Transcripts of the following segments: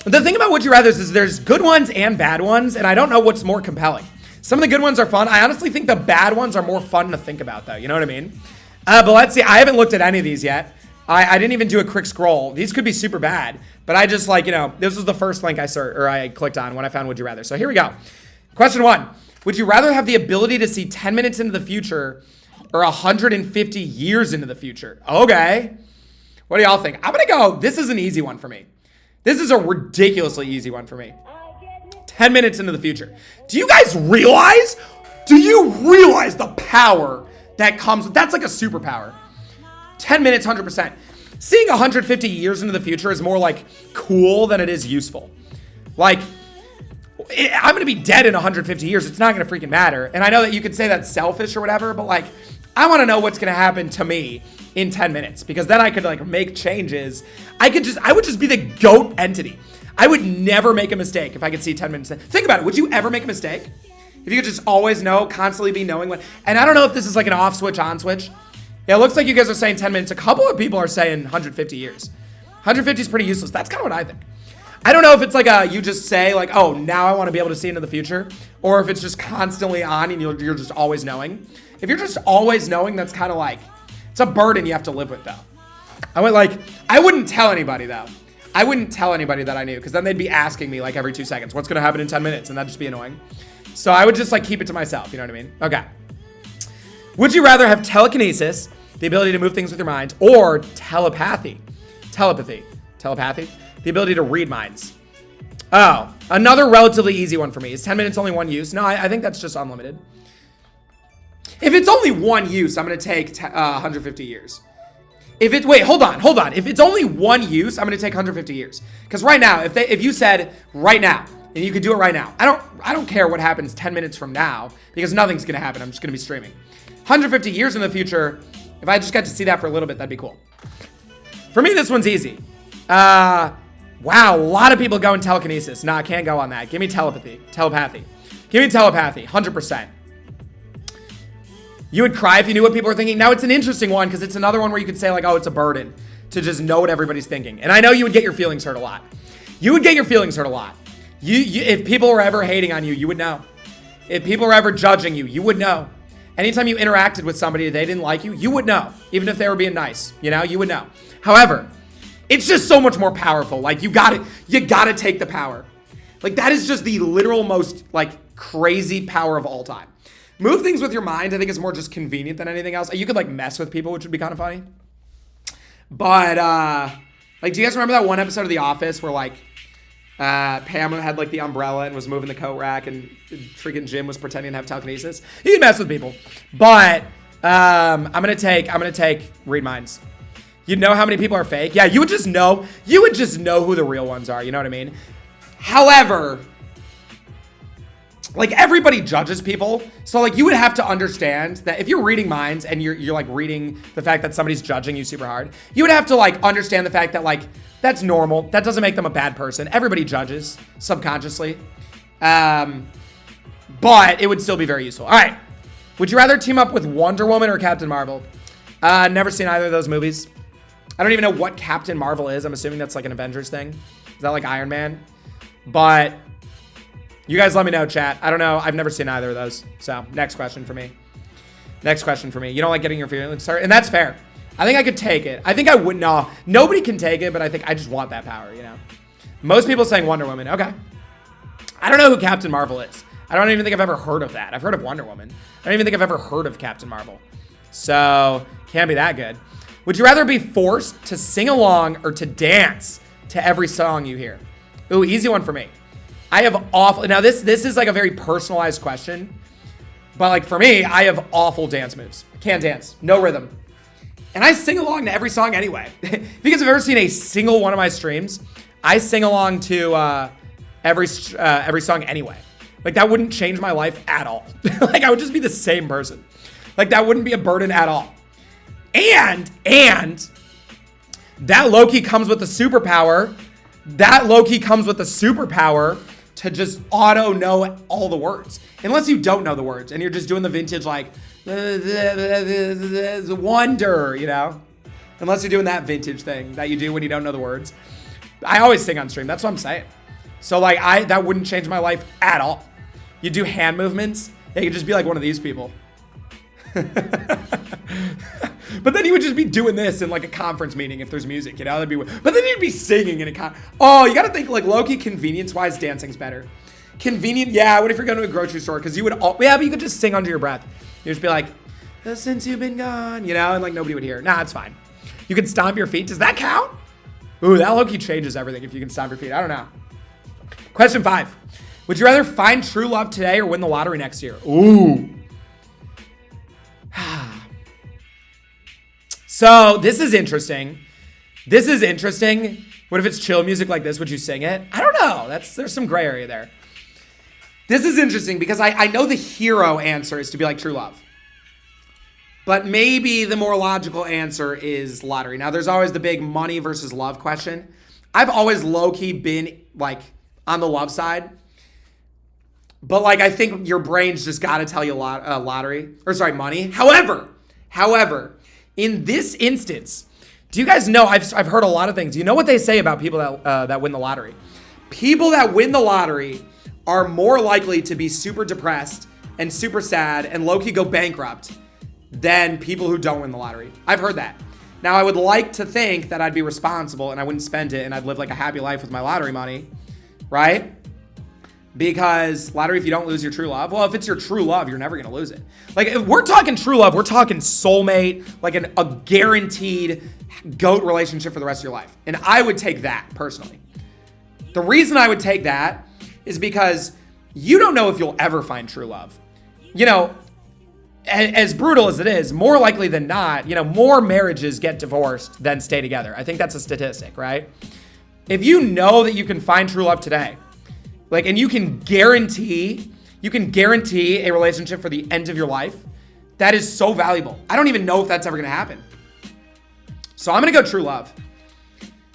The thing about Would You Rathers is there's good ones and bad ones, and I don't know what's more compelling. Some of the good ones are fun. I honestly think the bad ones are more fun to think about, though. You know what I mean? But let's see. I haven't looked at any of these yet. I didn't even do a quick scroll. These could be super bad, but I just this was the first link I clicked on when I found Would You Rather. So here we go. Question 1. Would you rather have the ability to see 10 minutes into the future or 150 years into the future? Okay. What do y'all think? I'm going to go, this is an easy one for me. This is a ridiculously easy one for me. 10 minutes into the future. Do you guys realize? The power that comes? That's like a superpower. 10 minutes, 100%. Seeing 150 years into the future is more like cool than it is useful. Like, I'm going to be dead in 150 years. It's not going to freaking matter. And I know that you could say that's selfish or whatever, but like, I want to know what's going to happen to me in 10 minutes because then I could like make changes. I would just be the GOAT entity. I would never make a mistake if I could see 10 minutes. Think about it. Would you ever make a mistake? If you could just always know, constantly be knowing what, and I don't know if this is like an off switch, on switch. Yeah, it looks like you guys are saying 10 minutes. A couple of people are saying 150 years. 150 is pretty useless. That's kind of what I think. I don't know if it's like you just say like, oh, now I want to be able to see into the future, or if it's just constantly on and you're just always knowing. If you're just always knowing, that's kind of like, it's a burden you have to live with though. I wouldn't tell anybody though. I wouldn't tell anybody that I knew because then they'd be asking me like every 2 seconds, what's going to happen in 10 minutes? And that'd just be annoying. So I would just like keep it to myself. You know what I mean? Okay. Would you rather have telekinesis, the ability to move things with your mind, or telepathy, the ability to read minds? Oh, another relatively easy one for me. Is 10 minutes only one use? No, I think that's just unlimited. If it's only one use, I'm going to take 150 years. Wait, hold on. If it's only one use, I'm going to take 150 years. Because right now, if you said right now, and you could do it right now, I don't care what happens 10 minutes from now, because nothing's going to happen. I'm just going to be streaming. 150 years in the future, if I just got to see that for a little bit, that'd be cool. For me, this one's easy. Wow, a lot of people going telekinesis. Nah, I can't go on that. Give me telepathy. Give me telepathy, 100%. You would cry if you knew what people were thinking. Now, it's an interesting one because it's another one where you could say like, oh, it's a burden to just know what everybody's thinking. And I know you would get your feelings hurt a lot. If people were ever hating on you, you would know. If people were ever judging you, you would know. Anytime you interacted with somebody, they didn't like you, you would know. Even if they were being nice, you would know. However, it's just so much more powerful. Like you gotta take the power. Like that is just the literal most like crazy power of all time. Move things with your mind, I think is more just convenient than anything else. You could like mess with people, which would be kind of funny. But like, do you guys remember that one episode of The Office where like Pam had like the umbrella and was moving the coat rack and freaking Jim was pretending to have telekinesis? You can mess with people. But I'm gonna take read minds. You know how many people are fake? Yeah, you would just know who the real ones are, you know what I mean? However, like everybody judges people. So like you would have to understand that if you're reading minds and you're like reading the fact that somebody's judging you super hard, you would have to like understand the fact that like that's normal. That doesn't make them a bad person. Everybody judges subconsciously. But it would still be very useful. All right. Would you rather team up with Wonder Woman or Captain Marvel? Never seen either of those movies. I don't even know what Captain Marvel is. I'm assuming that's like an Avengers thing. Is that like Iron Man? But you guys let me know, chat. I don't know. I've never seen either of those. So next question for me. You don't like getting your feelings hurt? And that's fair. I think I could take it. I think I would. No, nobody can take it, but I think I just want that power, Most people saying Wonder Woman. Okay. I don't know who Captain Marvel is. I don't even think I've ever heard of that. I've heard of Wonder Woman. I don't even think I've ever heard of Captain Marvel. So can't be that good. Would you rather be forced to sing along or to dance to every song you hear? Ooh, easy one for me. I have awful, now this is like a very personalized question, but like for me, I have awful dance moves. Can't dance, no rhythm. And I sing along to every song anyway. If you guys have ever seen a single one of my streams, I sing along to every song anyway. Like that wouldn't change my life at all. Like I would just be the same person. Like that wouldn't be a burden at all. And that low-key comes with the superpower. To just auto know all the words. Unless you don't know the words and you're just doing the vintage like wonder, Unless you're doing that vintage thing that you do when you don't know the words. I always sing on stream. That's what I'm saying. So like that wouldn't change my life at all. You do hand movements. Yeah, you could just be like one of these people. But then you would just be doing this in like a conference meeting if there's music, you know? That'd be. But then you'd be singing in a Oh, you gotta think like low-key convenience-wise, dancing's better. Convenient, yeah. What if you're going to a grocery store? Because you would, yeah, but you could just sing under your breath. You'd just be like, since you've been gone, you know, and like nobody would hear. Nah, it's fine. You can stomp your feet. Does that count? Ooh, that low-key changes everything if you can stomp your feet. I don't know. Question 5. Would you rather find true love today or win the lottery next year? Ooh. So this is interesting. This is interesting. What if it's chill music like this? Would you sing it? I don't know. There's some gray area there. This is interesting because I know the hero answer is to be like true love. But maybe the more logical answer is lottery. Now, there's always the big money versus love question. I've always low-key been like on the love side. But like I think your brain's just got to tell you lottery. Or sorry, money. However, in this instance, do you guys know, I've heard a lot of things. Do you know what they say about people that win the lottery? People that win the lottery are more likely to be super depressed and super sad and low-key go bankrupt than people who don't win the lottery. I've heard that. Now, I would like to think that I'd be responsible and I wouldn't spend it and I'd live like a happy life with my lottery money, right? Because lottery, if you don't lose your true love, well, if it's your true love, you're never going to lose it. Like, if we're talking true love, we're talking soulmate, like a guaranteed GOAT relationship for the rest of your life. And I would take that, personally. The reason I would take that is because you don't know if you'll ever find true love. You know, as brutal as it is, more likely than not, you know, more marriages get divorced than stay together. I think that's a statistic, right? If you know that you can find true love today, like, and you can guarantee a relationship for the end of your life, that is so valuable. I don't even know if that's ever going to happen. So I'm going to go true love.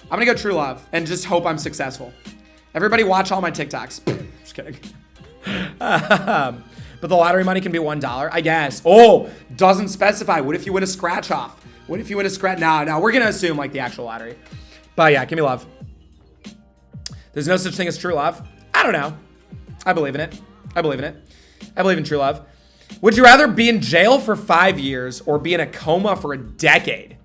I'm going to go true love and just hope I'm successful. Everybody watch all my TikToks. Just kidding. But the lottery money can be $1, I guess. Oh, doesn't specify. What if you win a scratch off? What if you win a scratch? No, we're going to assume like the actual lottery. But yeah, give me love. There's no such thing as true love. I don't know. I believe in it. I believe in true love. Would you rather be in jail for 5 years or be in a coma for a decade?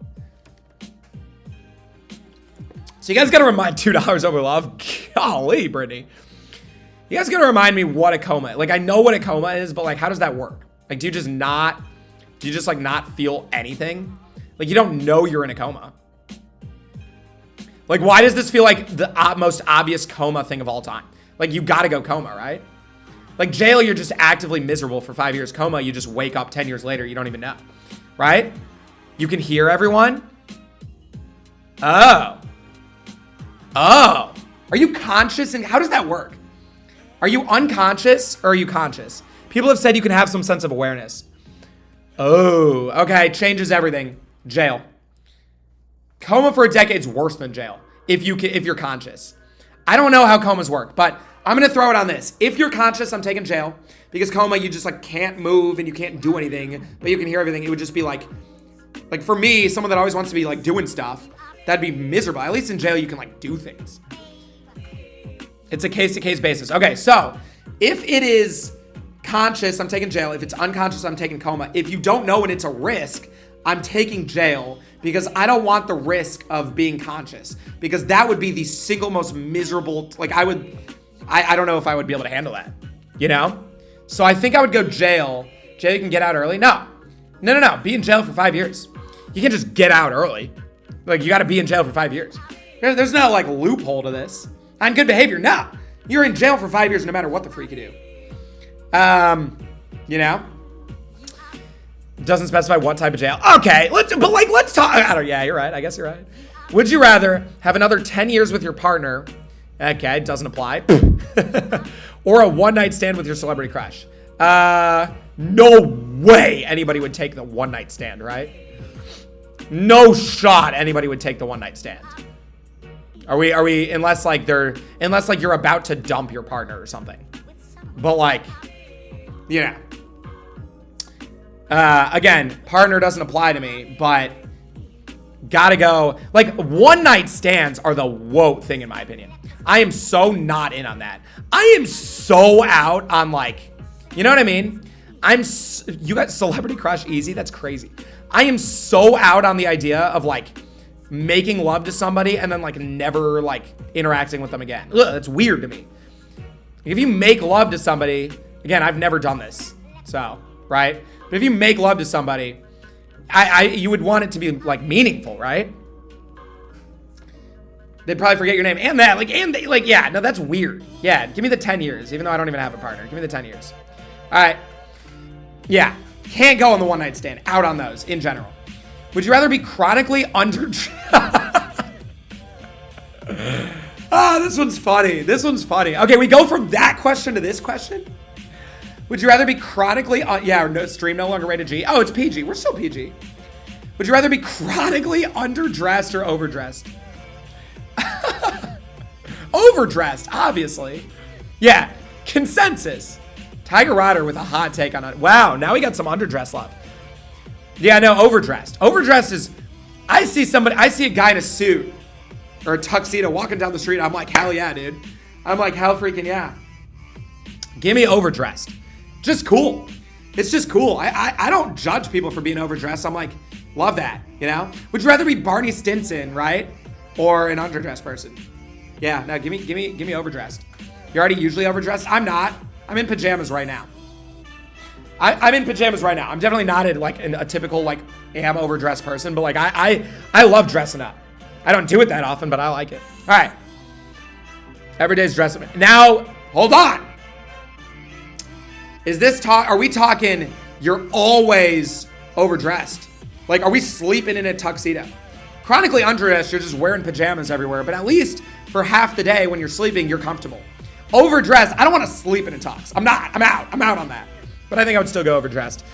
So you guys got to remind $2 over love. Golly, Brittany. You guys got to remind me what a coma. Like, I know what a coma is, but like, how does that work? Like, do you just like not feel anything? Like, you don't know you're in a coma. Like, why does this feel like the most obvious coma thing of all time? Like, you got to go coma, right? Like, jail, you're just actively miserable for 5 years. Coma, you just wake up 10 years later. You don't even know, right? You can hear everyone. Oh. Are you conscious? And how does that work? Are you unconscious or are you conscious? People have said you can have some sense of awareness. Oh, okay. Changes everything. Jail. Coma for a decade is worse than jail if you're conscious. I don't know how comas work, but I'm going to throw it on this. If you're conscious, I'm taking jail, because coma, you just like can't move and you can't do anything, but you can hear everything. It would just be like for me, someone that always wants to be like doing stuff, that'd be miserable. At least in jail, you can like do things. It's a case-to-case basis. Okay, so if it is conscious, I'm taking jail. If it's unconscious, I'm taking coma. If you don't know and it's a risk, I'm taking jail, because I don't want the risk of being conscious, because that would be the single most miserable, like I don't know if I would be able to handle that, you know? So I think I would go jail. Jail, you can get out early. No. Be in jail for 5 years. You can't just get out early. Like, you got to be in jail for 5 years. There's no like loophole to this. On good behavior, no. You're in jail for 5 years no matter what the freak you do. You know? Doesn't specify what type of jail. Okay, let's talk. Yeah, you're right. I guess you're right. Would you rather have another 10 years with your partner? Okay, doesn't apply. Or a one-night stand with your celebrity crush? No way anybody would take the one-night stand, right? No shot anybody would take the one-night stand. Are we unless you're about to dump your partner or something. But like, you know. Again, partner doesn't apply to me, but Gotta go. Like, one night stands are the whoa thing, in my opinion. I am so not in on that. I am so out on, like, you know what I mean? You got celebrity crush easy? That's crazy. I am so out on the idea of, like, making love to somebody and then, like, never, like, interacting with them again. Ugh, that's weird to me. If you make love to somebody, again, I've never done this, so, right? But if you make love to somebody, you would want it to be, like, meaningful, right? They'd probably forget your name and that, like, yeah, no, that's weird. Yeah, give me the 10 years, even though I don't even have a partner. Give me the 10 years. All right. Yeah, can't go on the one night stand. Out on those in general. Would you rather be chronically under... This one's funny. This one's funny. Okay, we go from that question to this question. Would you rather be chronically... yeah, no, stream no longer rated G. Oh, it's PG. We're still PG. Would you rather be chronically underdressed or overdressed? Overdressed, obviously. Yeah, consensus. Tiger Rodder with a hot take on it. Wow, now we got some underdressed love. Yeah, no, overdressed. Overdressed is... I see a guy in a suit or a tuxedo walking down the street. I'm like, hell yeah, dude. I'm like, hell freaking yeah. Give me overdressed. Just cool. It's just cool. I don't judge people for being overdressed. I'm like, love that, you know? Would you rather be Barney Stinson, right? Or an underdressed person? Yeah, no, give me overdressed. You're already usually overdressed? I'm not. I'm in pajamas right now. I'm in pajamas right now. I'm definitely not in a typical, like, am overdressed person, but, like, I love dressing up. I don't do it that often, but I like it. All right. Every day's dressing. Now, hold on. Are we talking you're always overdressed? Like, are we sleeping in a tuxedo? Chronically underdressed, you're just wearing pajamas everywhere, but at least for half the day when you're sleeping, you're comfortable. Overdressed, I don't want to sleep in a tux. I'm out. I'm out on that. But I think I would still go overdressed.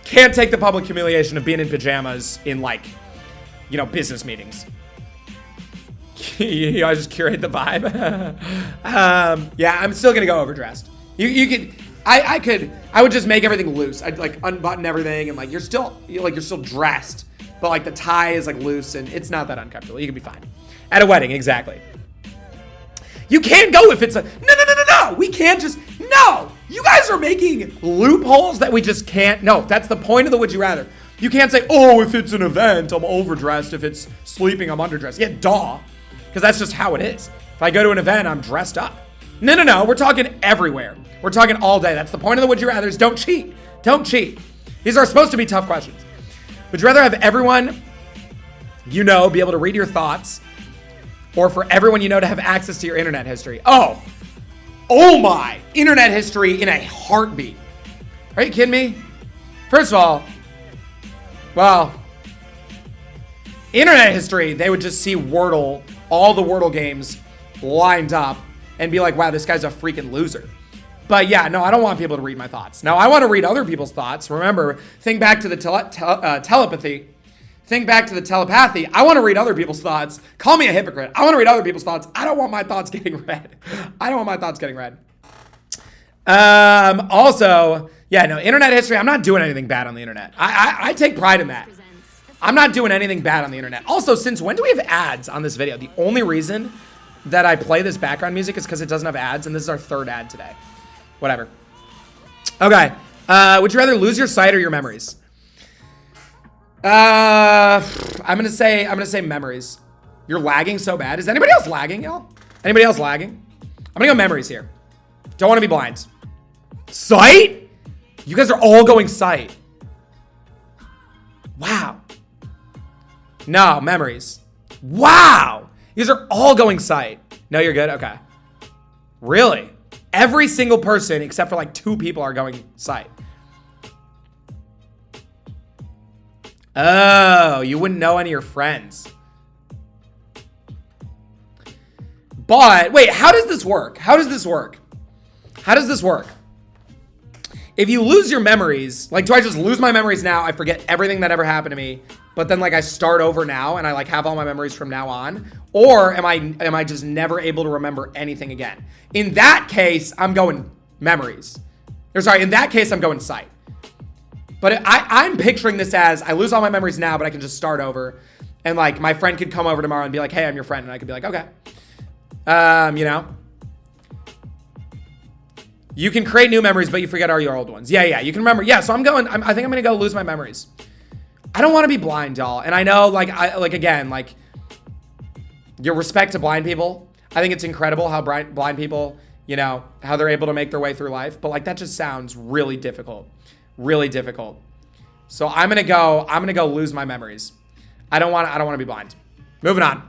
Can't take the public humiliation of being in pajamas in, like, you know, business meetings. You guys just curate the vibe. Yeah, I'm still gonna go overdressed. I would just make everything loose. I'd, like, unbutton everything and, like, you're still dressed, but, like, the tie is, like, loose and it's not that uncomfortable. You can be fine. At a wedding, exactly. You can't go if it's a no. We can't just no. You guys are making loopholes that we just can't. No, that's the point of the would you rather. You can't say, oh, if it's an event, I'm overdressed. If it's sleeping, I'm underdressed. Yeah, duh. Because that's just how it is. If I go to an event, I'm dressed up. No. We're talking everywhere. We're talking all day. That's the point of the would you rathers. Don't cheat. Don't cheat. These are supposed to be tough questions. Would you rather have everyone you know be able to read your thoughts, or for everyone you know to have access to your internet history? Oh my, internet history in a heartbeat. Are you kidding me? First of all, well, internet history, they would just see Wordle, all the Wordle games lined up and be like, wow, this guy's a freaking loser. But yeah, no, I don't want people to read my thoughts. Now, I want to read other people's thoughts. Remember, think back to the telepathy. Think back to the telepathy. I want to read other people's thoughts. Call me a hypocrite. I want to read other people's thoughts. I don't want my thoughts getting read. Also, yeah, no, internet history. I'm not doing anything bad on the internet. I take pride in that. I'm not doing anything bad on the internet. Also, since when do we have ads on this video? The only reason that I play this background music is because it doesn't have ads, and this is our third ad today. Whatever. Okay. Would you rather lose your sight or your memories? I'm gonna say memories. You're lagging so bad. Is anybody else lagging, y'all? Anybody else lagging? I'm gonna go memories here. Don't want to be blind. Sight? You guys are all going sight. Wow. No, memories. Wow. You guys are all going sight. No, you're good? Okay. Really? Every single person except for like 2 people are going sight. Oh, you wouldn't know any of your friends. But, wait, how does this work? If you lose your memories, like, do I just lose my memories now? I forget everything that ever happened to me, but then, like, I start over now and I, like, have all my memories from now on? Or am I just never able to remember anything again? In that case, I'm going memories. Or sorry, in that case, I'm going sight. But I'm picturing this as I lose all my memories now, but I can just start over. And like my friend could come over tomorrow and be like, hey, I'm your friend. And I could be like, okay. You know, you can create new memories, but you forget all your old ones. Yeah. You can remember. Yeah. So I think I'm going to go lose my memories. I don't want to be blind, y'all. And I know again, your respect to blind people. I think it's incredible how blind people, you know, how they're able to make their way through life. But like, that just sounds really difficult. Really difficult. So I'm going to go lose my memories. I don't want to be blind. Moving on.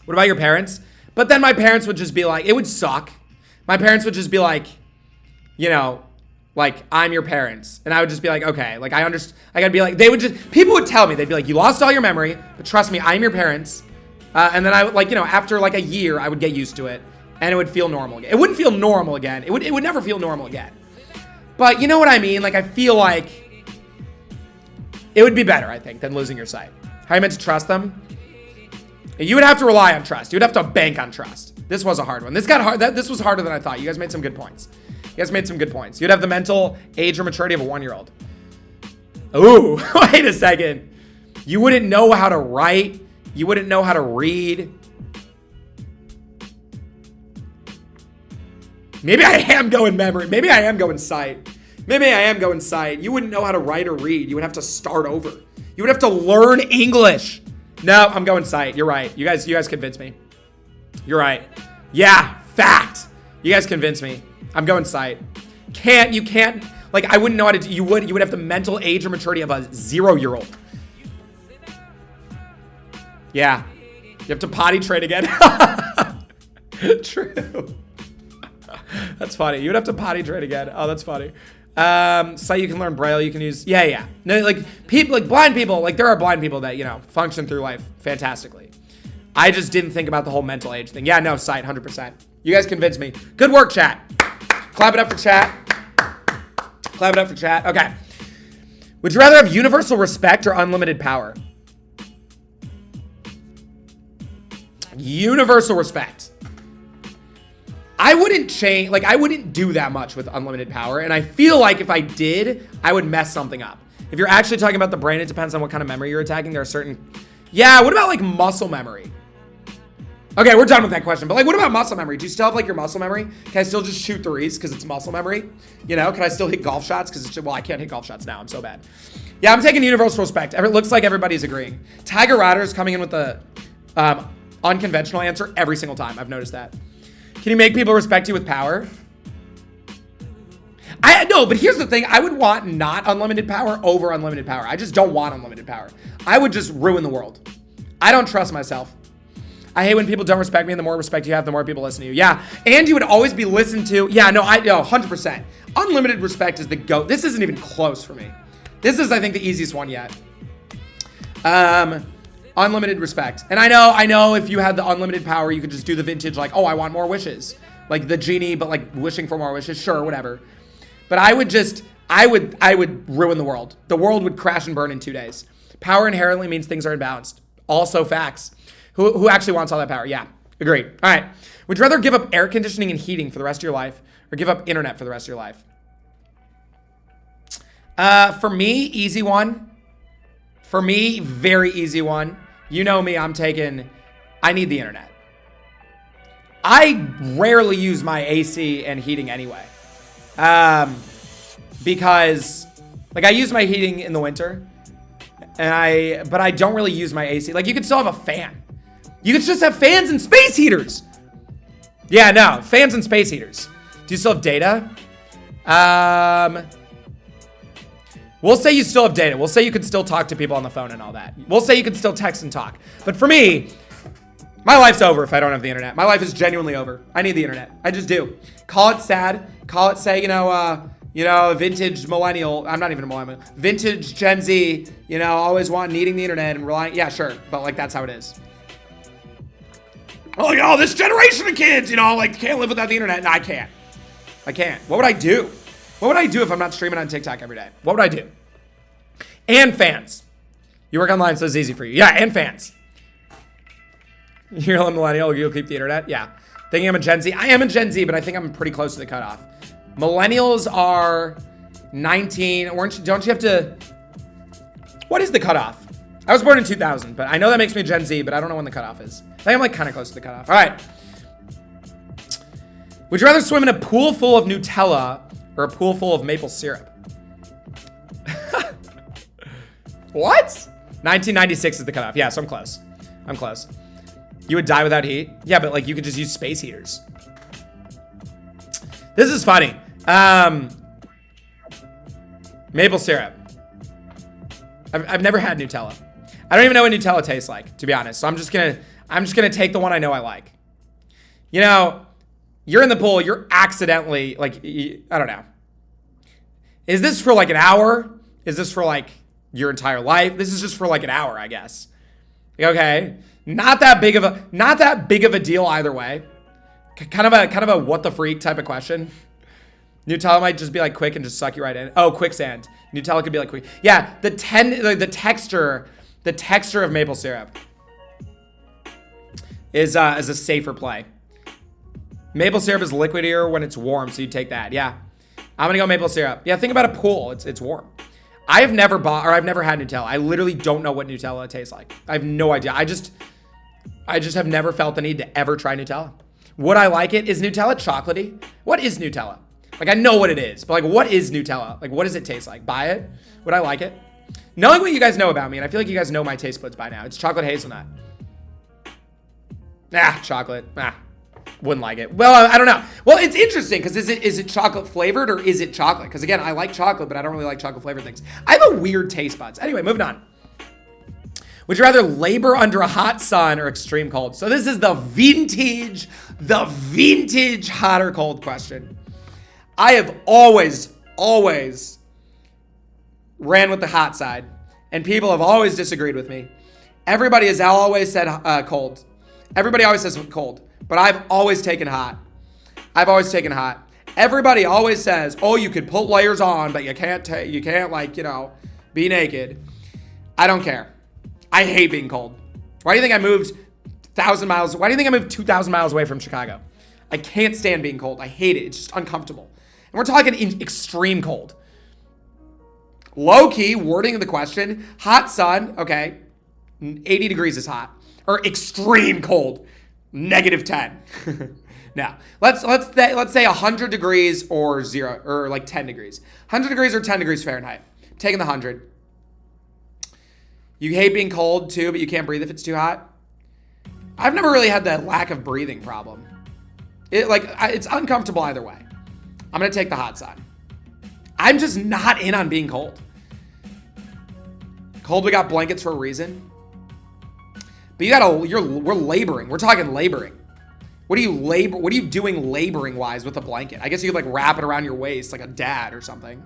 What about your parents? But then my parents would just be like, it would suck. My parents would just be like, you know, like, I'm your parents. And I would just be like, okay, like, I understand. I gotta be like, people would tell me, they'd be like, you lost all your memory, but trust me, I'm your parents. And then I would, like, you know, after like a year, I would get used to it and it would feel normal again. It wouldn't feel normal again. It would never feel normal again. But you know what I mean? Like, I feel like it would be better, I think, than losing your sight. How are you meant to trust them? You would have to rely on trust. You would have to bank on trust. This was a hard one. This got hard. This was harder than I thought. You guys made some good points. You'd have the mental age or maturity of a 1-year-old. Ooh, wait a second. You wouldn't know how to write. You wouldn't know how to read. Maybe I am going memory. Maybe I am going sight. You wouldn't know how to write or read. You would have to start over. You would have to learn English. No, I'm going sight. You're right. You guys convinced me. You're right. Yeah, fact. You guys convinced me. I'm going sight. You can't, like, I wouldn't know how to, you would have the mental age or maturity of a 0-year-old. Yeah. You have to potty train again. True. That's funny. You would have to potty train again. Oh, that's funny. So you can learn Braille. You can use, yeah. No, like people, like blind people, like there are blind people that, you know, function through life fantastically. I just didn't think about the whole mental age thing. Yeah, no, sight, 100%. You guys convinced me. Good work, chat. Clap it up for chat. Okay. Would you rather have universal respect or unlimited power? Universal respect. I wouldn't do that much with unlimited power. And I feel like if I did, I would mess something up. If you're actually talking about the brain, it depends on what kind of memory you're attacking. There are certain, yeah, what about like muscle memory? Okay, we're done with that question. But like, what about muscle memory? Do you still have like your muscle memory? Can I still just shoot threes because it's muscle memory? You know, can I still hit golf shots? Because well, I can't hit golf shots now. I'm so bad. Yeah, I'm taking universal respect. It looks like everybody's agreeing. Tiger Rider is coming in with the unconventional answer every single time. I've noticed that. Can you make people respect you with power? No, but here's the thing. I would want not unlimited power over unlimited power. I just don't want unlimited power. I would just ruin the world. I don't trust myself. I hate when people don't respect me, and the more respect you have, the more people listen to you. Yeah, and you would always be listened to. Yeah, no, 100%. Unlimited respect is the GOAT. This isn't even close for me. This is, I think, the easiest one yet. Unlimited respect. And I know if you had the unlimited power, you could just do the vintage, like, oh, I want more wishes. Like the genie, but like wishing for more wishes. Sure, whatever. But I would ruin the world. The world would crash and burn in 2 days. Power inherently means things are imbalanced. Also facts. Who actually wants all that power? Yeah, agreed. All right. Would you rather give up air conditioning and heating for the rest of your life or give up internet for the rest of your life? For me, easy one. For me, very easy one. You know me, I need the internet. I rarely use my AC and heating anyway. Because like I use my heating in the winter but I don't really use my AC. Like you could still have a fan. You could just have fans and space heaters. Yeah, no, fans and space heaters. Do you still have data? We'll say you still have data. We'll say you could still talk to people on the phone and all that. We'll say you could still text and talk. But for me, my life's over if I don't have the internet. My life is genuinely over. I need the internet. I just do. Call it sad. Call it, say, vintage millennial. I'm not even a millennial. Vintage Gen Z, always needing the internet and relying. Yeah, sure. But like, that's how it is. Oh, this generation of kids, can't live without the internet. No, I can't. What would I do? What would I do if I'm not streaming on TikTok every day? What would I do? And fans. You work online, so it's easy for you. Yeah, and fans. You're a millennial, you'll keep the internet? Yeah. Thinking I'm a Gen Z? I am a Gen Z, but I think I'm pretty close to the cutoff. Millennials are 19. Don't you have to... What is the cutoff? I was born in 2000, but I know that makes me Gen Z, but I don't know when the cutoff is. I think I'm like kind of close to the cutoff. All right. Would you rather swim in a pool full of Nutella or a pool full of maple syrup? What? 1996 is the cutoff. Yeah, so I'm close. I'm close. You would die without heat? Yeah, but like you could just use space heaters. This is funny. Maple syrup. I've never had Nutella. I don't even know what Nutella tastes like, to be honest. So I'm just gonna take the one I know I like. You know, you're in the pool, you're accidentally like, I don't know. Is this for like an hour? Is this for like your entire life? This is just for like an hour, I guess. Okay, not that big of a deal either way. Kind of a what the freak type of question. Nutella might just be like quick and just suck you right in. Oh, quicksand. Nutella could be like quick. Yeah, the texture of maple syrup is a safer play. Maple syrup is liquidier when it's warm, so you take that. Yeah, I'm gonna go maple syrup. Yeah, think about a pool. It's warm. I've never had Nutella. I literally don't know what Nutella tastes like. I have no idea. I just have never felt the need to ever try Nutella. Would I like it? Is Nutella chocolatey? What is Nutella? Like, I know what it is, but like, what is Nutella? Like, what does it taste like? Buy it? Would I like it? Knowing what you guys know about me, and I feel like you guys know my taste buds by now. It's chocolate hazelnut. Chocolate. Wouldn't like it. Well, I don't know. Well, it's interesting because is it chocolate flavored or is it chocolate? Because again, I like chocolate, but I don't really like chocolate flavored things. I have a weird taste buds. Anyway, moving on. Would you rather labor under a hot sun or extreme cold? So this is the vintage hot or cold question. I have always ran with the hot side, and people have always disagreed with me. Everybody has always said cold. Everybody always says cold, but I've always taken hot. Everybody always says, oh, you could put layers on, but you can't like, you know, be naked. I don't care. I hate being cold. Why do you think I moved 1,000 miles? Why do you think I moved 2,000 miles away from Chicago? I can't stand being cold. I hate it. It's just uncomfortable. And we're talking in extreme cold. Low key, wording of the question, hot sun, okay, 80 degrees is hot. Or extreme cold, -10. Now, let's say 100 degrees or 0, or like 10 degrees. 100 degrees or 10 degrees Fahrenheit. Taking the 100. You hate being cold too, but you can't breathe if it's too hot. I've never really had that lack of breathing problem. It's uncomfortable either way. I'm gonna take the hot side. I'm just not in on being cold. Cold, we got blankets for a reason. But we're laboring. We're talking laboring. What are you doing laboring wise with a blanket? I guess you could like wrap it around your waist like a dad or something.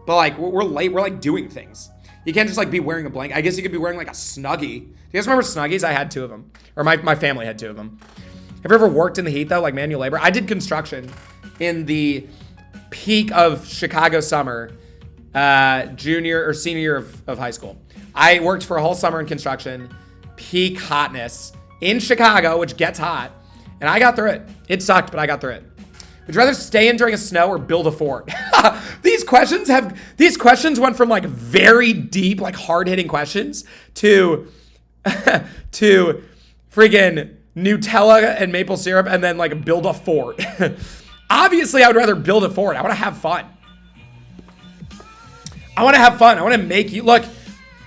But like we're like doing things. You can't just like be wearing a blanket. I guess you could be wearing like a Snuggie. Do you guys remember Snuggies? I had 2 of them. Or my family had 2 of them. Have you ever worked in the heat though, like manual labor? I did construction in the peak of Chicago summer, junior or senior year of high school. I worked for a whole summer in construction, peak hotness in Chicago, which gets hot, and I got through it. It sucked, but I got through it. Would you rather stay in during a snow or build a fort? These questions went from like very deep, like hard-hitting questions to friggin' Nutella and maple syrup and then like build a fort. Obviously, I would rather build a fort. I want to have fun. I want to make you look.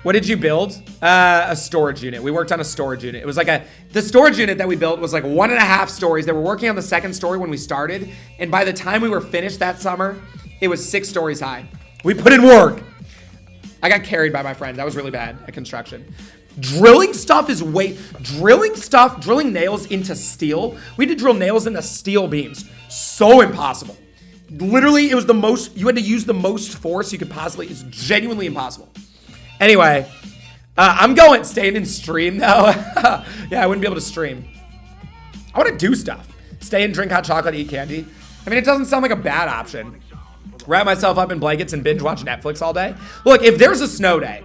What did you build? A storage unit. We worked on a storage unit. It was like the storage unit that we built was like 1.5 stories. They were working on the 2nd story when we started. And by the time we were finished that summer, it was 6 stories high. We put in work. I got carried by my friend. That was really bad at construction. Drilling nails into steel. We had to drill nails into steel beams. So impossible. Literally, it was you had to use the most force you could possibly. It's genuinely impossible. Anyway, I'm staying in stream though. Yeah, I wouldn't be able to stream. I want to do stuff. Stay and drink hot chocolate, eat candy. I mean, it doesn't sound like a bad option. Wrap myself up in blankets and binge watch Netflix all day. Look, if there's a snow day,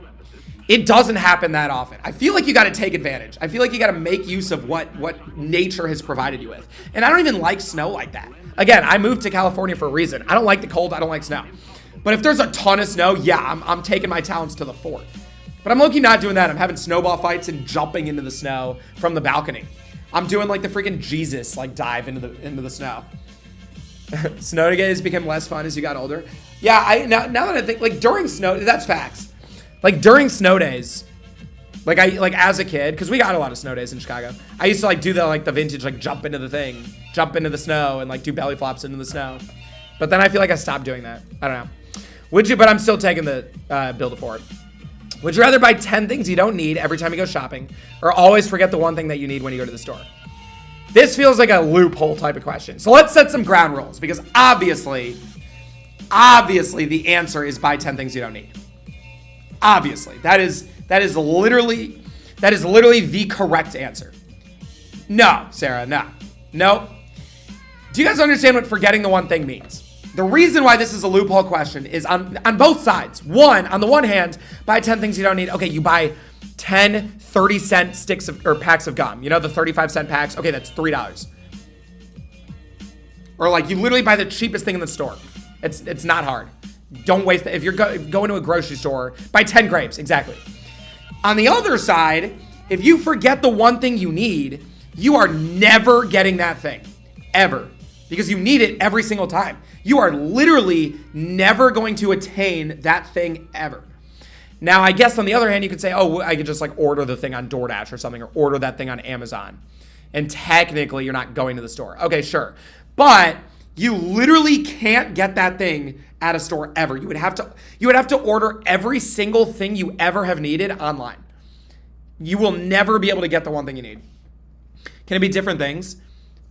it doesn't happen that often. I feel like you got to take advantage. I feel like you got to make use of what nature has provided you with. And I don't even like snow like that. Again, I moved to California for a reason. I don't like the cold. I don't like snow. But if there's a ton of snow, yeah, I'm taking my talents to the fort. But I'm low-key not doing that. I'm having snowball fights and jumping into the snow from the balcony. I'm doing like the freaking Jesus, like dive into the snow. Snow days became less fun as you got older. Yeah, now that I think, like during snow, that's facts. Like during snow days, like as a kid, because we got a lot of snow days in Chicago. I used to like do the vintage like jump into the snow and like do belly flops into the snow. But then I feel like I stopped doing that. I don't know. But I'm still taking the build it forward. Would you rather buy 10 things you don't need every time you go shopping, or always forget the one thing that you need when you go to the store? This feels like a loophole type of question. So let's set some ground rules, because obviously the answer is buy 10 things you don't need. Obviously, that is literally the correct answer. No, Sarah, no. Do you guys understand what forgetting the one thing means? The reason why this is a loophole question is on both sides. On the one hand, buy 10 things you don't need. Okay, you buy 10 30-cent sticks or packs of gum. You know, the 35-cent packs? Okay, that's $3. Or like you literally buy the cheapest thing in the store. It's not hard. Don't waste it. If you're going to a grocery store, buy 10 grapes, exactly. On the other side, if you forget the one thing you need, you are never getting that thing, ever. Because you need it every single time. You are literally never going to attain that thing ever. Now, I guess on the other hand, you could say, oh, I could just like order the thing on DoorDash or something, or order that thing on Amazon. And technically, you're not going to the store. Okay, sure. But you literally can't get that thing at a store ever. You would have to order every single thing you ever have needed online. You will never be able to get the one thing you need. Can it be different things?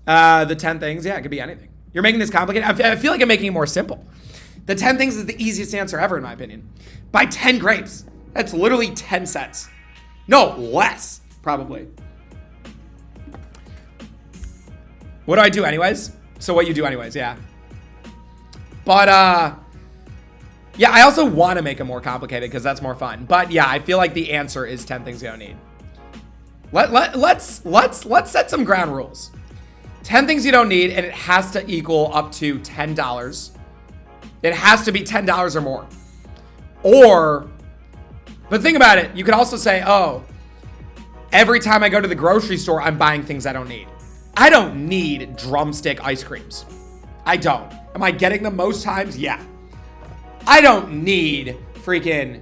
The 10 things, yeah, it could be anything. You're making this complicated. I feel like I'm making it more simple. The 10 things is the easiest answer ever, in my opinion. Buy 10 grapes. That's literally 10 cents. No, less, probably. What do I do anyways? So what you do anyways, yeah. But, yeah, I also want to make it more complicated because that's more fun. But yeah, I feel like the answer is 10 things you don't need. Let's set some ground rules. 10 things you don't need, and it has to equal up to $10. It has to be $10 or more. But think about it. You could also say, oh, every time I go to the grocery store, I'm buying things I don't need. I don't need drumstick ice creams. I don't. Am I getting them most times? Yeah. I don't need freaking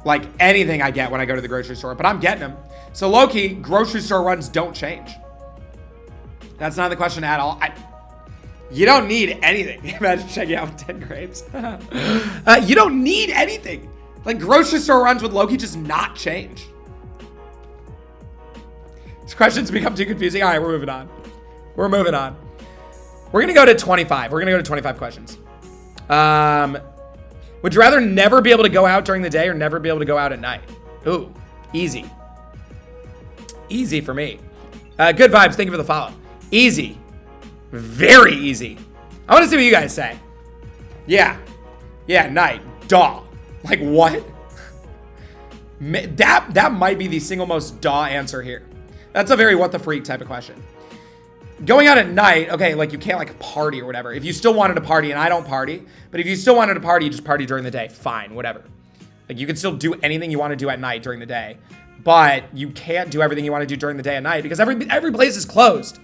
like anything I get when I go to the grocery store, but I'm getting them. So low-key, grocery store runs don't change. That's not the question at all. You don't need anything. Imagine checking out with 10 grapes. You don't need anything. Like grocery store runs would low-key just not change. These questions become too confusing. All right, we're moving on. We're going to go to 25. We're going to go to 25 questions. Would you rather never be able to go out during the day or never be able to go out at night? Ooh, easy. Easy for me. Good vibes. Thank you for the follow. Easy. Very easy. I want to see what you guys say. Yeah. Yeah, night. Duh. Like what? That might be the single most duh answer here. That's a very what the freak type of question. Going out at night, okay, like you can't like party or whatever. If you still wanted to party, and I don't party, but if you still wanted to party, you just party during the day. Fine, whatever. Like you can still do anything you want to do at night during the day, but you can't do everything you want to do during the day at night because every place is closed.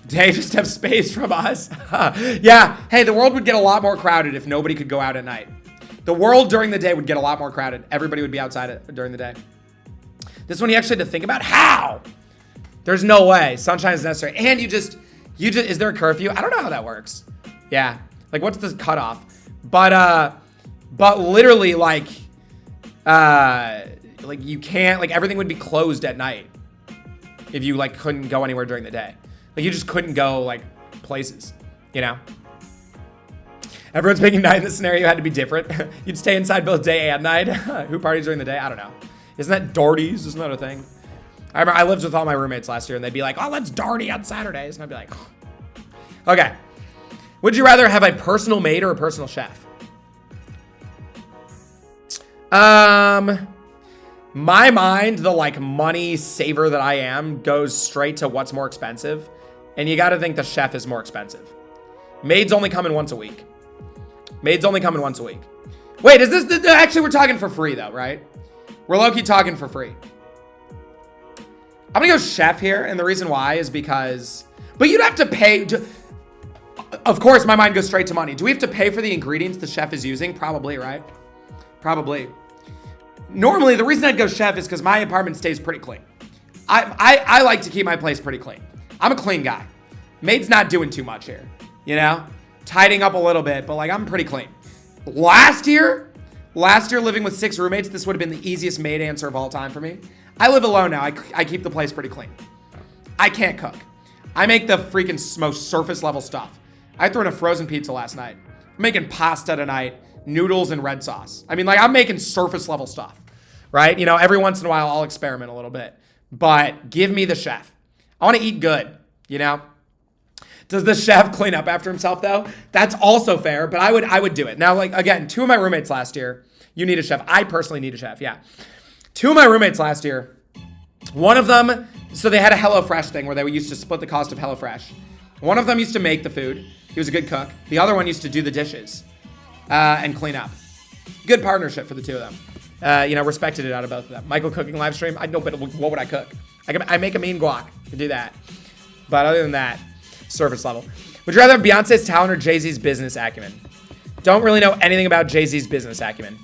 They just have space from us. Yeah, hey, the world would get a lot more crowded if nobody could go out at night. The world during the day would get a lot more crowded. Everybody would be outside during the day. This one you actually had to think about. How? There's no way. Sunshine is necessary. And you just, is there a curfew? I don't know how that works. Yeah. Like what's the cutoff? But literally like you can't, like everything would be closed at night if you like couldn't go anywhere during the day. Like you just couldn't go like places, you know? Everyone's picking night in this scenario. You had to be different. You'd stay inside both day and night. Who parties during the day? I don't know. Isn't that Darties? Isn't that a thing? I remember I lived with all my roommates last year and they'd be like, oh, let's Darty on Saturdays. And I'd be like, oh. Okay. Would you rather have a personal maid or a personal chef? My mind, the like money saver that I am, goes straight to what's more expensive. And you got to think the chef is more expensive. Maids only come in once a week. Wait, is this, actually we're talking for free though, right? We're low-key talking for free. I'm gonna go chef here, and the reason why is because, but you'd have to pay, of course my mind goes straight to money. Do we have to pay for the ingredients the chef is using? Probably, right? Probably. Normally, the reason I'd go chef is because my apartment stays pretty clean. I like to keep my place pretty clean. I'm a clean guy. Maid's not doing too much here, you know? Tidying up a little bit, but like I'm pretty clean. Last year living with 6 roommates, this would have been the easiest maid answer of all time for me. I live alone now. I keep the place pretty clean. I can't cook. I make the freaking most surface level stuff. I threw in a frozen pizza last night. I'm making pasta tonight, noodles and red sauce. I mean, like I'm making surface level stuff, right? You know, every once in a while I'll experiment a little bit, but give me the chef. I want to eat good, you know? Does the chef clean up after himself though? That's also fair, but I would do it. Now, like again, 2 of my roommates last year, you need a chef. I personally need a chef, yeah. 2 of my roommates last year, one of them, so they had a HelloFresh thing where they used to split the cost of HelloFresh. One of them used to make the food. He was a good cook. The other one used to do the dishes and clean up. Good partnership for the 2 of them. You know, respected it out of both of them. Michael cooking live stream. I know, but what would I cook? I make a mean guac. I can do that. But other than that, surface level. Would you rather have Beyonce's talent or Jay-Z's business acumen? Don't really know anything about Jay-Z's business acumen.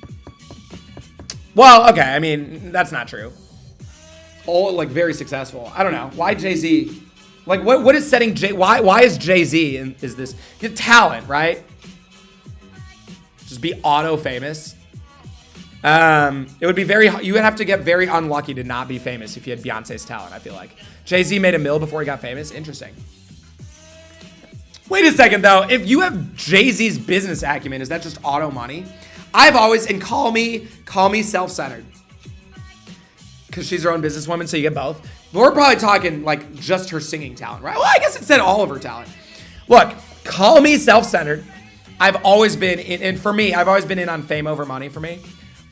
Well, okay, I mean, that's not true. All like very successful. I don't know. Why Jay-Z? Like what is setting why is Jay-Z is this talent, right? Just be auto famous. It would be you would have to get very unlucky to not be famous if you had Beyonce's talent, I feel like. Jay-Z made $1 million before he got famous. Interesting. Wait a second though. If you have Jay-Z's business acumen, is that just auto money? I've always, and call me self-centered, because she's her own businesswoman, so you get both. But we're probably talking like just her singing talent, right? Well, I guess it said all of her talent. Look, call me self-centered. I've always been and for me, I've always been in on fame over money for me.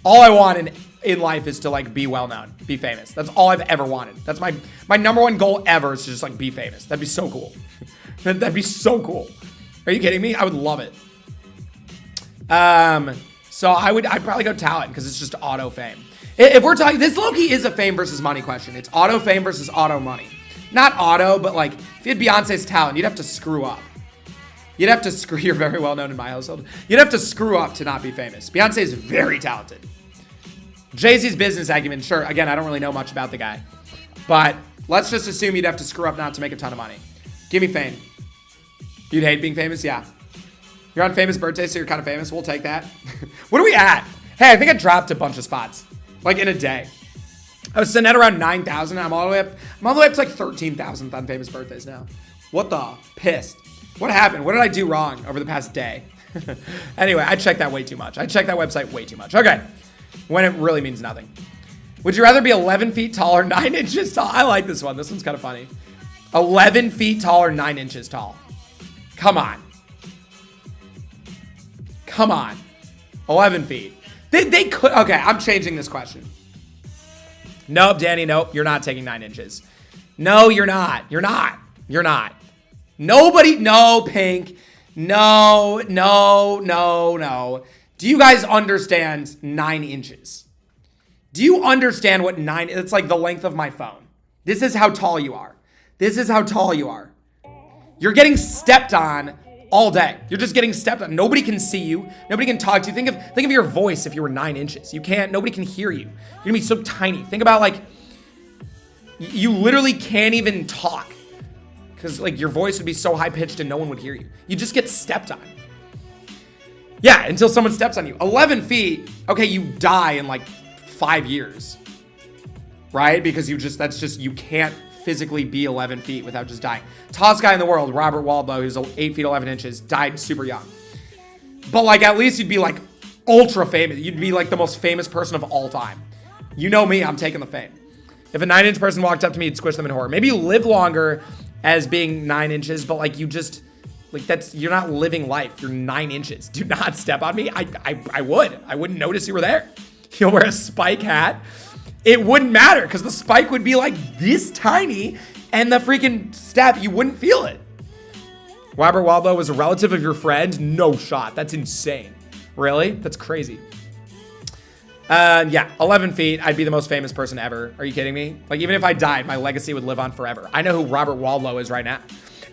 All I want in life is to like be well-known, be famous. That's all I've ever wanted. That's my number one goal ever is to just like be famous. That'd be so cool. That'd be so cool. Are you kidding me? I would love it. So I'd probably go talent because it's just auto fame. If we're talking, this low-key is a fame versus money question. It's auto fame versus auto money. Not auto, but like if you had Beyonce's talent, you'd have to screw up. You'd have to screw, you're very well known in my household. You'd have to screw up to not be famous. Beyonce is very talented. Jay-Z's business acumen, sure. Again, I don't really know much about the guy. But let's just assume you'd have to screw up not to make a ton of money. Give me fame. You'd hate being famous? Yeah. You're on famous birthday, so you're kind of famous. We'll take that. What are we at? Hey, I think I dropped a bunch of spots. Like in a day. I was sitting at around 9,000. I'm all the way up to like 13,000 on famous birthdays now. What the? Pissed. What happened? What did I do wrong over the past day? Anyway, I checked that way too much. I checked that website way too much. Okay. When it really means nothing. Would you rather be 11 feet tall or 9 inches tall? I like this one. This one's kind of funny. 11 feet tall or 9 inches tall? Come on. Come on. 11 feet. They could. Okay, I'm changing this question. Nope, Danny, nope. You're not taking 9 inches. No, you're not. You're not. You're not. Nobody, no, Pink. No. Do you guys understand 9 inches? Do you understand what 9, it's like the length of my phone. This is how tall you are. This is how tall you are. You're getting stepped on all day. You're just getting stepped on. Nobody can see you. Nobody can talk to you. Think of your voice if you were 9 inches. You can't, nobody can hear you. You're gonna be so tiny. Think about like, you literally can't even talk because like your voice would be so high pitched and no one would hear you. You just get stepped on. Yeah, until someone steps on you. 11 feet, okay, you die in like 5 years, right? Because you can't physically be 11 feet without just dying. Tallest guy in the world, Robert Waldlow, who's 8 feet 11 inches, died super young. But like at least you'd be like ultra famous. You'd be like the most famous person of all time. You know me, I'm taking the fame. If a 9-inch person walked up to me, you'd squish them in horror. Maybe you live longer as being 9 inches, but like you just, like you're not living life. You're 9 inches. Do not step on me. I wouldn't notice you were there. You'll wear a spike hat. It wouldn't matter because the spike would be like this tiny and the freaking step, you wouldn't feel it. Robert Waldlow was a relative of your friend? No shot. That's insane. Really? That's crazy. Yeah, 11 feet. I'd be the most famous person ever. Are you kidding me? Like, even if I died, my legacy would live on forever. I know who Robert Waldlow is right now.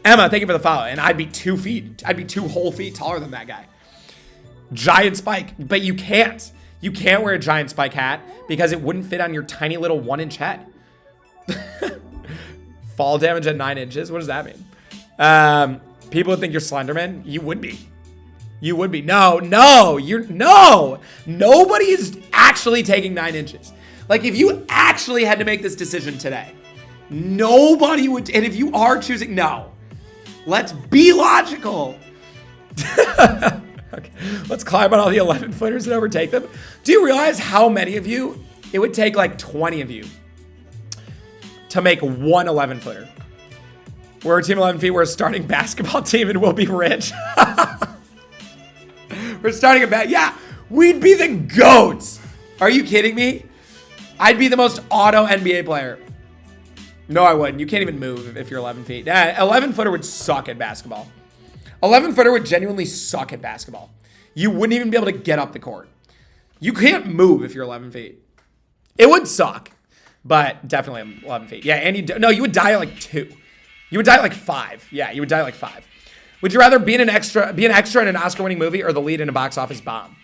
Emma, thank you for the follow. And I'd be 2 feet. I'd be 2 whole feet taller than that guy. Giant spike. But you can't. You can't wear a giant spike hat because it wouldn't fit on your tiny little 1-inch head. Fall damage at 9 inches. What does that mean? People would think you're Slenderman. You would be. You would be. No. Nobody is actually taking 9 inches. Like, if you actually had to make this decision today, nobody would. And if you are choosing, no. Let's be logical. Okay. Let's climb on all the 11-footers and overtake them. Do you realize how many of you, it would take like 20 of you to make one 11-footer? We're a team 11 feet. We're a starting basketball team and we'll be rich. We're starting a yeah, we'd be the GOATs. Are you kidding me? I'd be the most auto NBA player. No, I wouldn't. You can't even move if you're 11 feet. 11-footer would suck at basketball. 11-footer would genuinely suck at basketball. You wouldn't even be able to get up the court. You can't move if you're 11 feet. It would suck, but definitely 11 feet. Yeah, and you would die at like 2. You would die at like 5. Yeah, you would die at like 5. Would you rather be an extra in an Oscar-winning movie or the lead in a box office bomb?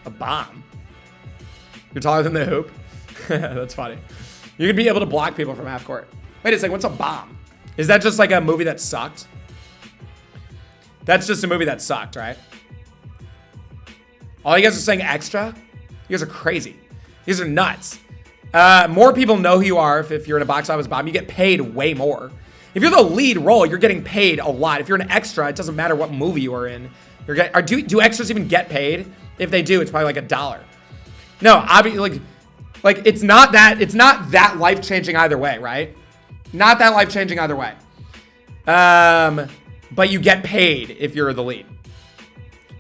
A bomb? You're taller than the hoop? That's funny. You could be able to block people from half court. Wait a second, what's a bomb? Is that just like a movie that sucked? That's just a movie that sucked, right? All you guys are saying extra? You guys are crazy. You guys are nuts. More people know who you are if you're in a box office bomb. You get paid way more. If you're the lead role, you're getting paid a lot. If you're an extra, it doesn't matter what movie you are in. Do extras even get paid? If they do, it's probably like $1. No, obviously, like it's not that life-changing either way, right? Not that life-changing either way. But you get paid if you're the lead.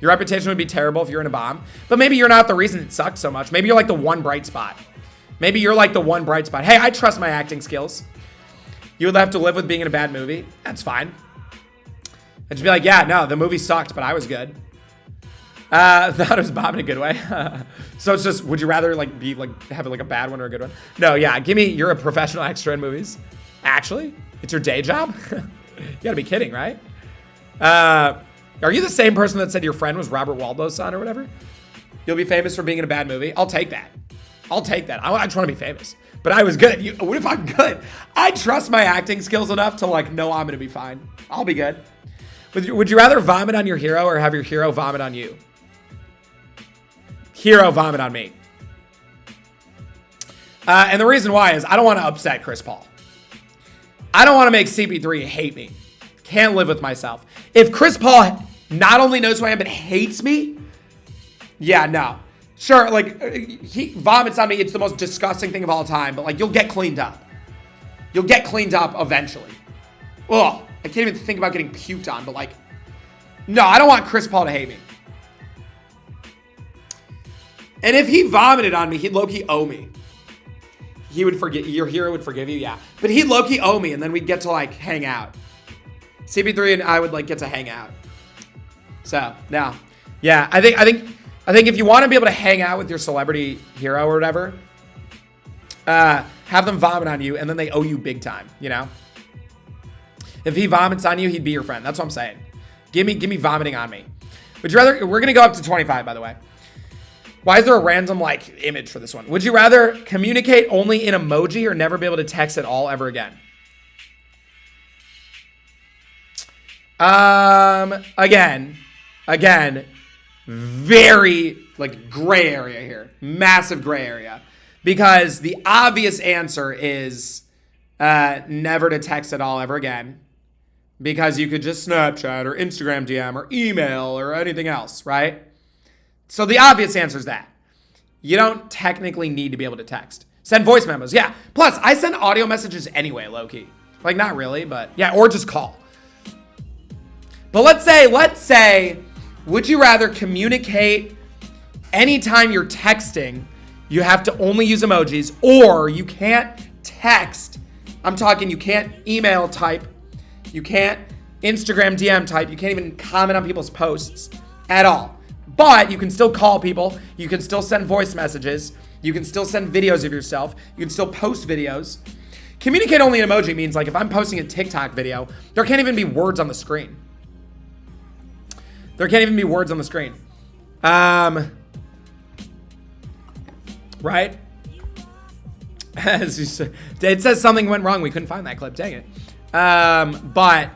Your reputation would be terrible if you're in a bomb. But maybe you're not the reason it sucked so much. Maybe you're like the one bright spot. Maybe you're like the one bright spot. Hey, I trust my acting skills. You would have to live with being in a bad movie. That's fine. I'd just be like, yeah, no, the movie sucked, but I was good. Thought it was Bob in a good way. So it's just, would you rather like be like have like a bad one or a good one? No, yeah, you're a professional extra in movies. Actually, it's your day job. You gotta be kidding, right? Are you the same person that said your friend was Robert Waldlow's son or whatever? You'll be famous for being in a bad movie. I'll take that. I just want to be famous. But I was good. What if I'm good? I trust my acting skills enough to like know I'm gonna be fine. I'll be good. Would you rather vomit on your hero or have your hero vomit on you? Hero vomit on me. And the reason why is I don't want to upset Chris Paul. I don't want to make CP3 hate me. Can't live with myself. If Chris Paul not only knows who I am, but hates me, yeah, no. Sure, like, he vomits on me. It's the most disgusting thing of all time, but like, you'll get cleaned up. You'll get cleaned up eventually. Ugh, I can't even think about getting puked on, but like, no, I don't want Chris Paul to hate me. And if he vomited on me, he'd low-key owe me. He would forget, your hero would forgive you, yeah. But he'd low-key owe me, and then we'd get to like hang out. CP3 and I would like get to hang out. So, no. Yeah, I think if you want to be able to hang out with your celebrity hero or whatever, have them vomit on you, and then they owe you big time, you know? If he vomits on you, he'd be your friend. That's what I'm saying. Give me vomiting on me. Would you rather, we're going to go up to 25, by the way. Why is there a random, like, image for this one? Would you rather communicate only in emoji or never be able to text at all ever again? Again, very, like, gray area here. Massive gray area. Because the obvious answer is never to text at all ever again. Because you could just Snapchat or Instagram DM or email or anything else, right? So the obvious answer is that. You don't technically need to be able to text. Send voice memos, yeah. Plus, I send audio messages anyway, low-key. Like, not really, but yeah, or just call. But let's say, would you rather communicate anytime you're texting, you have to only use emojis, or you can't text. I'm talking you can't email type, you can't Instagram DM type, you can't even comment on people's posts at all. But you can still call people. You can still send voice messages. You can still send videos of yourself. You can still post videos. Communicate only in emoji means like if I'm posting a TikTok video, there can't even be words on the screen. There can't even be words on the screen. Right? It says something went wrong. We couldn't find that clip. Dang it. But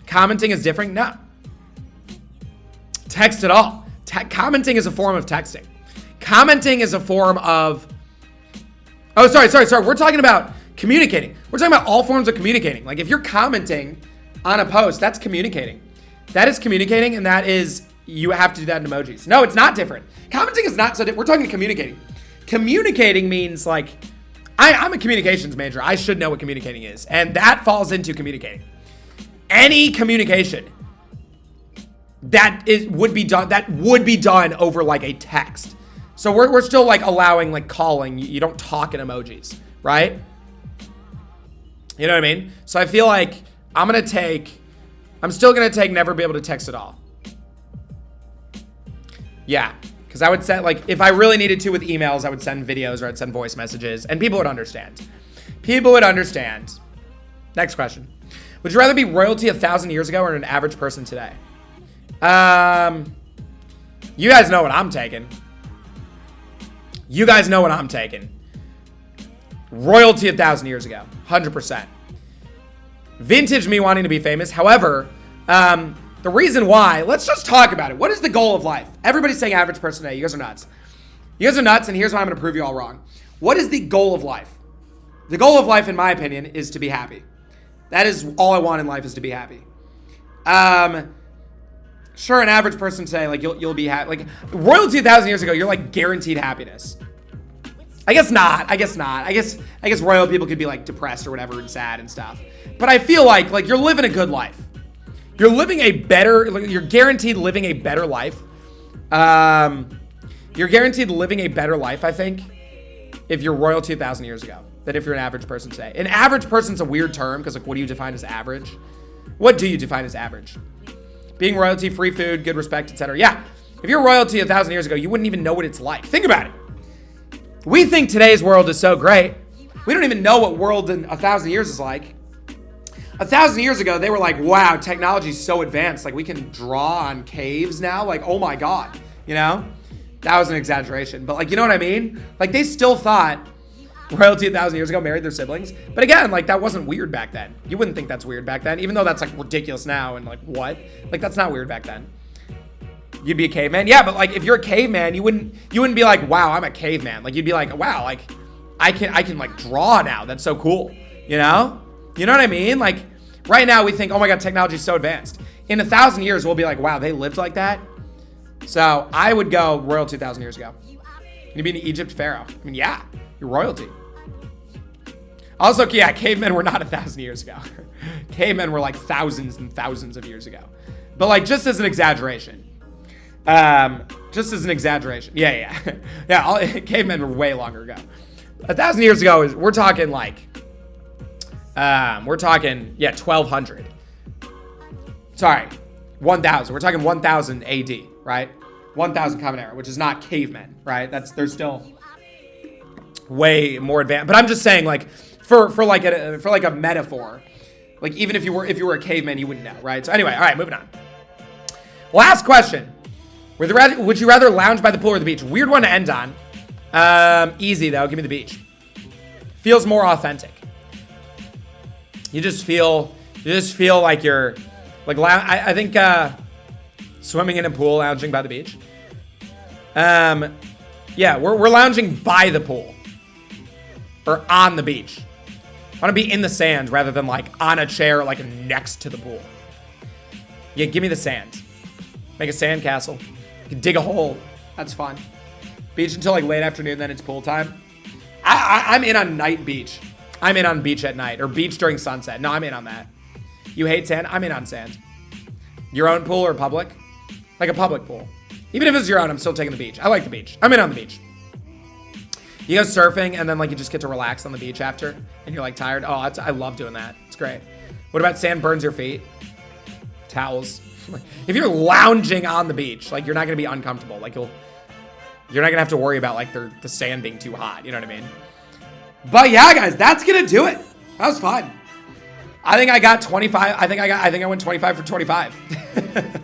commenting is different? No. Text at all. Commenting is a form of texting. Commenting is a form of... Oh, sorry. We're talking about communicating. We're talking about all forms of communicating. Like if you're commenting on a post, that's communicating. That is communicating, and that is... You have to do that in emojis. No, it's not different. Commenting is not so different. We're talking communicating. Communicating means like... I'm a communications major. I should know what communicating is. And that falls into communicating. Any communication that would be done over like a text. So we're still like allowing like calling. You don't talk in emojis, right? You know what I mean? So I feel like I'm still gonna take never be able to text at all. Yeah. Because I would send, like, if I really needed to with emails, I would send videos or I'd send voice messages, and people would understand. People would understand. Next question. Would you rather be royalty 1,000 years ago or an average person today? You guys know what I'm taking. You guys know what I'm taking. Royalty 1,000 years ago. 100%. Vintage me wanting to be famous. However, the reason why, let's just talk about it. What is the goal of life? Everybody's saying average person today. You guys are nuts. You guys are nuts, and here's why I'm going to prove you all wrong. What is the goal of life? The goal of life, in my opinion, is to be happy. That is all I want in life, is to be happy. Sure, an average person today, like, you'll be happy. Like, royalty 1,000 years ago, you're, like, guaranteed happiness. I guess not. I guess royal people could be, like, depressed or whatever and sad and stuff. But I feel like you're living a good life. You're guaranteed living a better life. You're guaranteed living a better life, I think, if you're royalty 1,000 years ago than if you're an average person today. An average person's a weird term because, like, what do you define as average? What do you define as average? Being royalty, free food, good respect, etc. Yeah, if you're royalty 1,000 years ago, you wouldn't even know what it's like. Think about it. We think today's world is so great. We don't even know what world in 1,000 years is like. 1,000 years ago, they were like, wow, technology's so advanced. Like, we can draw on caves now. Like, oh my God, you know? That was an exaggeration. But, like, you know what I mean? Like, they still thought royalty 1,000 years ago married their siblings. But again, like, that wasn't weird back then. You wouldn't think that's weird back then, even though that's, like, ridiculous now. And, like, what? Like, that's not weird back then. You'd be a caveman. Yeah, but, like, if you're a caveman, you wouldn't be like, wow, I'm a caveman. Like, you'd be like, wow, like, I can, like, draw now. That's so cool. You know? You know what I mean? Like, right now we think, oh my God, technology is so advanced. In 1,000 years, we'll be like, wow, they lived like that? So I would go royalty 2,000 years ago. You'd be an Egypt pharaoh. I mean, yeah, you're royalty. Also, yeah, cavemen were not 1,000 years ago. Cavemen were like thousands and thousands of years ago. But like, just as an exaggeration. Just as an exaggeration. Yeah. Yeah, cavemen were way longer ago. 1,000 years ago, we're talking like, yeah, 1,200. Sorry, 1,000. We're talking 1,000 AD, right? 1,000 Common Era, which is not cavemen, right? They're still way more advanced. But I'm just saying, like, for like a metaphor, like even if you were a caveman, you wouldn't know, right? So anyway, all right, moving on. Last question: would you rather lounge by the pool or the beach? Weird one to end on. Easy though. Give me the beach. Feels more authentic. You just feel like you're like I think swimming in a pool, lounging by the beach. Yeah, we're lounging by the pool or on the beach. I want to be in the sand rather than like on a chair like next to the pool. Yeah, give me the sand. Make a sand castle. You can dig a hole. That's fun. Beach until like late afternoon, then it's pool time. I'm in on night beach. I'm in on beach at night or beach during sunset. No, I'm in on that. You hate sand? I'm in on sand. Your own pool or public? Like a public pool. Even if it's your own, I'm still taking the beach. I like the beach. I'm in on the beach. You go surfing and then like you just get to relax on the beach after and you're like tired. Oh, I love doing that. It's great. What about sand burns your feet? Towels. If you're lounging on the beach, like, you're not going to be uncomfortable. Like, you're not going to have to worry about, like, the sand being too hot. You know what I mean? But yeah, guys, that's going to do it. That was fun. I think I got 25. I think I went 25 for 25.